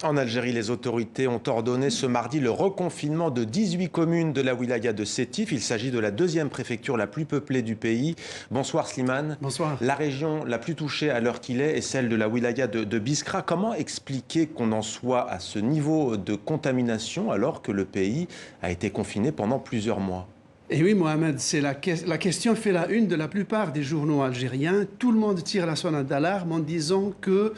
En Algérie, les autorités ont ordonné ce mardi le reconfinement de 18 communes de la wilaya de Sétif. Il s'agit de la deuxième préfecture la plus peuplée du pays. Bonsoir Slimane. Bonsoir. La région la plus touchée à l'heure qu'il est celle de la wilaya de Biskra. Comment expliquer qu'on en soit à ce niveau de contamination alors que le pays a été confiné pendant plusieurs mois? Et oui, Mohamed, la question fait la une de la plupart des journaux algériens. Tout le monde tire la sonnette d'alarme en disant que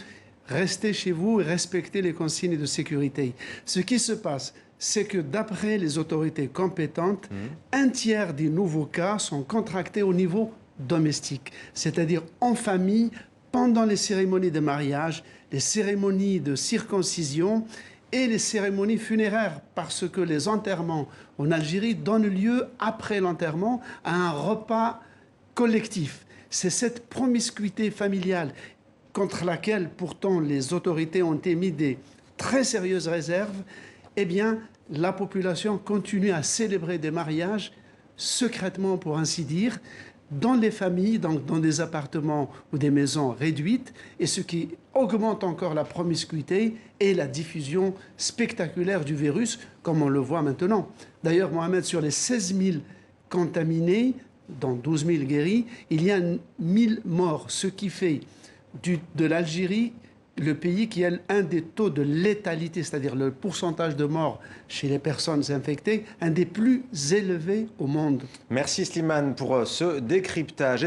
restez chez vous et respectez les consignes de sécurité. Ce qui se passe, c'est que d'après les autorités compétentes, un tiers des nouveaux cas sont contractés au niveau domestique, c'est-à-dire en famille, pendant les cérémonies de mariage, les cérémonies de circoncision et les cérémonies funéraires, parce que les enterrements en Algérie donnent lieu, après l'enterrement, à un repas collectif. C'est cette promiscuité familiale contre laquelle pourtant les autorités ont émis des très sérieuses réserves, eh bien, la population continue à célébrer des mariages secrètement, pour ainsi dire, dans les familles, dans des appartements ou des maisons réduites, et ce qui augmente encore la promiscuité et la diffusion spectaculaire du virus, comme on le voit maintenant. D'ailleurs, Mohamed, sur les 16 000 contaminés, dont 12 000 guéris, il y a 1 000 morts, ce qui fait de l'Algérie le pays qui a un des taux de létalité, c'est-à-dire le pourcentage de morts chez les personnes infectées, un des plus élevés au monde. Merci Slimane pour ce décryptage.